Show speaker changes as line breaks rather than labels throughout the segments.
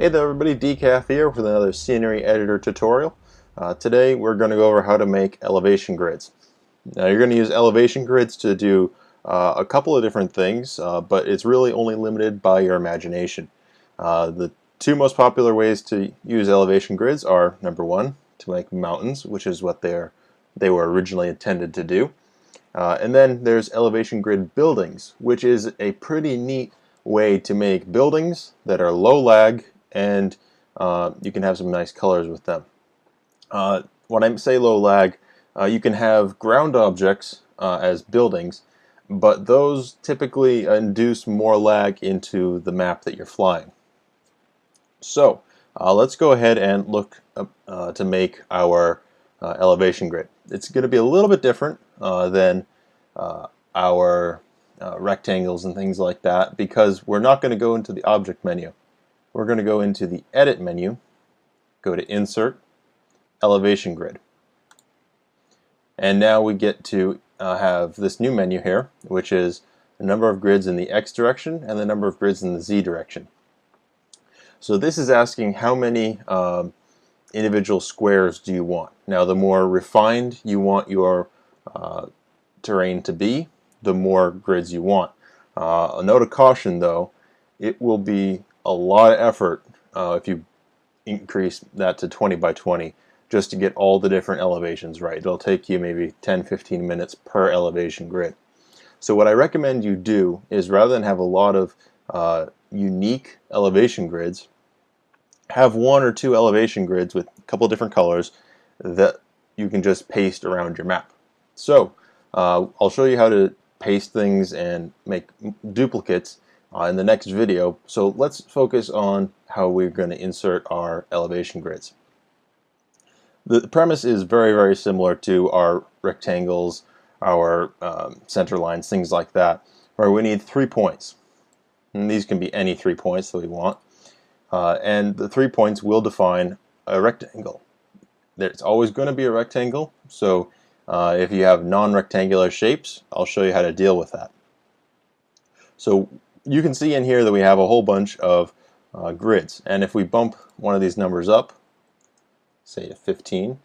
Hey there everybody, Decaff here with another scenery editor tutorial. Today we're going to go over how to make elevation grids. Now you're going to use elevation grids to do a couple of different things, but it's really only limited by your imagination. The two most popular ways to use elevation grids are, number one, to make mountains, which is what they were originally intended to do. And then there's elevation grid buildings, which is a pretty neat way to make buildings that are low lag and you can have some nice colors with them. When I say low lag, you can have ground objects as buildings, but those typically induce more lag into the map that you're flying. So let's go ahead and look to make our elevation grid. It's going to be a little bit different than our rectangles and things like that, because we're not going to go into the object menu. We're going to go into the edit menu, go to insert, elevation grid. And now we get to have this new menu here, which is the number of grids in the X direction and the number of grids in the Z direction. So this is asking how many individual squares do you want. Now the more refined you want your terrain to be, the more grids you want. A note of caution though, it will be a lot of effort if you increase that to 20 by 20 just to get all the different elevations right. It'll take you maybe 10-15 minutes per elevation grid. So what I recommend you do is, rather than have a lot of unique elevation grids, have one or two elevation grids with a couple different colors that you can just paste around your map. So I'll show you how to paste things and make duplicates in the next video. So let's focus on how we're going to insert our elevation grids. The premise is very, very similar to our rectangles, our center lines, things like that, where we need 3 points. And these can be any 3 points that we want. And the 3 points will define a rectangle. There's always going to be a rectangle, so if you have non-rectangular shapes, I'll show you how to deal with that. So you can see in here that we have a whole bunch of grids, and if we bump one of these numbers up, say to 15,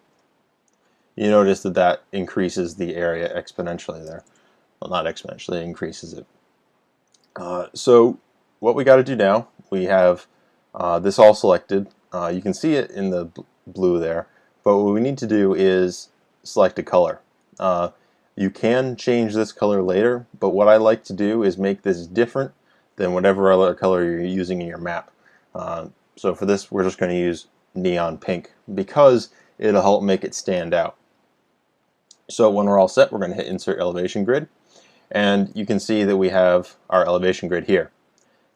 you notice that that increases the area exponentially there. Well, not exponentially, it increases it. So what we got to do now, we have this all selected. You can see it in the blue there, but what we need to do is select a color. You can change this color later, but what I like to do is make this different than whatever other color you're using in your map. So for this, we're just going to use neon pink because it'll help make it stand out. So when we're all set, we're going to hit insert elevation grid, and you can see that we have our elevation grid here.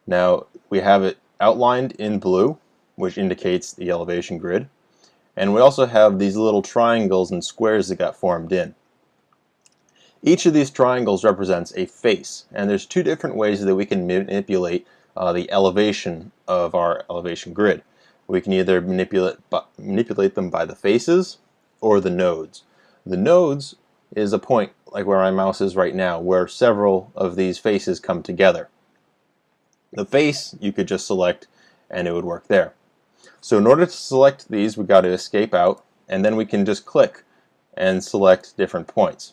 Now we have it outlined in blue, which indicates the elevation grid, and we also have these little triangles and squares that got formed in. Each of these triangles represents a face, and there's two different ways that we can manipulate the elevation of our elevation grid. We can either manipulate them by the faces or the nodes. The nodes is a point, like where my mouse is right now, where several of these faces come together. The face you could just select and it would work there. So in order to select these, we got to escape out, and then we can just click and select different points.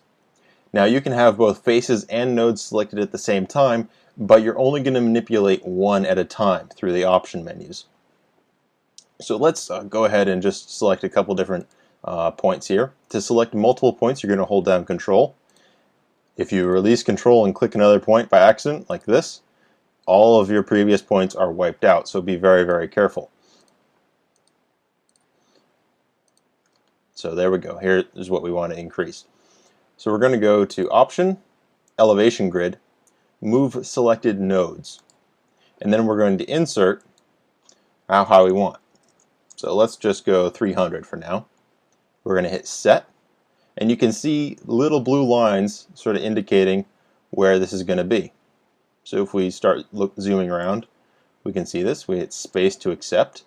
Now you can have both faces and nodes selected at the same time, but you're only going to manipulate one at a time through the option menus. So let's go ahead and just select a couple different points here. To select multiple points, you're going to hold down Control. If you release Control and click another point by accident, like this, all of your previous points are wiped out, so be very, very careful. So there we go. Here is what we want to increase. So we're going to go to Option, Elevation Grid, Move Selected Nodes, and then we're going to insert how we want. So let's just go 300 for now. We're going to hit Set, and you can see little blue lines sort of indicating where this is going to be. So if we start zooming around, we can see this. We hit space to accept,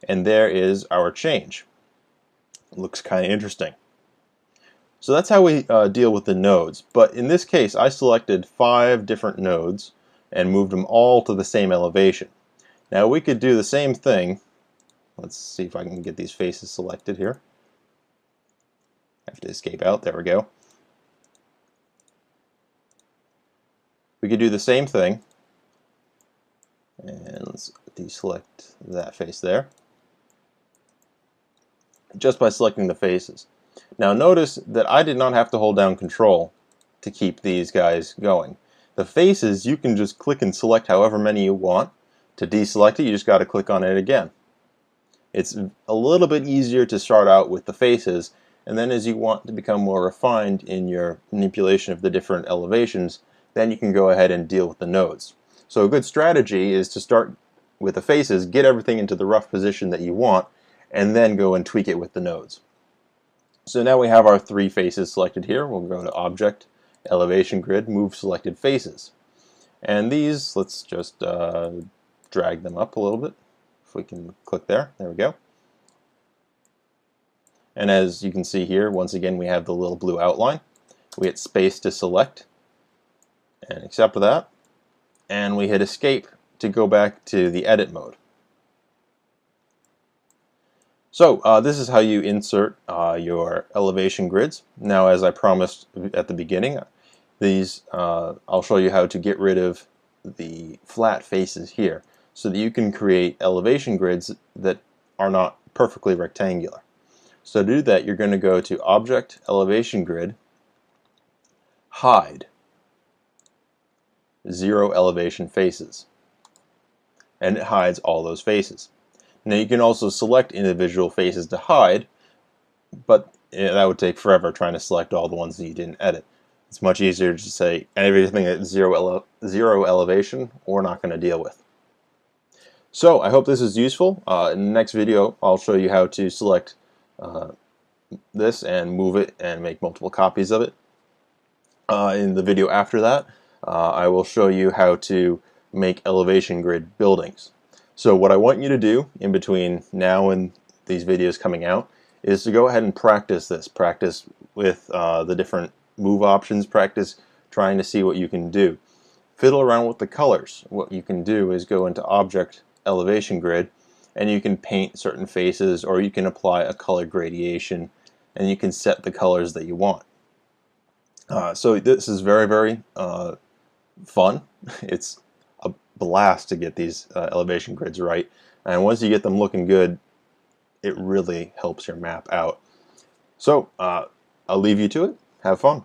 and there is our change. It looks kind of interesting. So that's how we deal with the nodes. But in this case, I selected 5 different nodes and moved them all to the same elevation. Now we could do the same thing. Let's see if I can get these faces selected here. I have to escape out. There we go. We could do the same thing. And let's deselect that face there. Just by selecting the faces. Now notice that I did not have to hold down Control to keep these guys going. The faces, you can just click and select however many you want. To deselect it, you just got to click on it again. It's a little bit easier to start out with the faces, and then as you want to become more refined in your manipulation of the different elevations, then you can go ahead and deal with the nodes. So a good strategy is to start with the faces, get everything into the rough position that you want, and then go and tweak it with the nodes. So now we have our three faces selected here. We'll go to Object, Elevation Grid, Move Selected Faces. And these, let's just drag them up a little bit. If we can click there, there we go. And as you can see here, once again, we have the little blue outline. We hit space to select and accept that. And we hit escape to go back to the edit mode. So this is how you insert your elevation grids. Now, as I promised at the beginning, these I'll show you how to get rid of the flat faces here so that you can create elevation grids that are not perfectly rectangular. So to do that, you're going to go to Object, Elevation Grid, Hide, Zero Elevation Faces. And it hides all those faces. Now you can also select individual faces to hide, but that would take forever trying to select all the ones that you didn't edit. It's much easier to say everything at zero elevation we're not going to deal with. So I hope this is useful. In the next video I'll show you how to select this and move it and make multiple copies of it. In the video after that I will show you how to make elevation grid buildings. So what I want you to do in between now and these videos coming out is to go ahead and practice this. Practice with the different move options, practice trying to see what you can do. Fiddle around with the colors. What you can do is go into Object, Elevation Grid, and you can paint certain faces, or you can apply a color gradation, and you can set the colors that you want. So this is very, very fun. It's a blast to get these elevation grids right, and once you get them looking good, it really helps your map out. So I'll leave you to it. Have fun.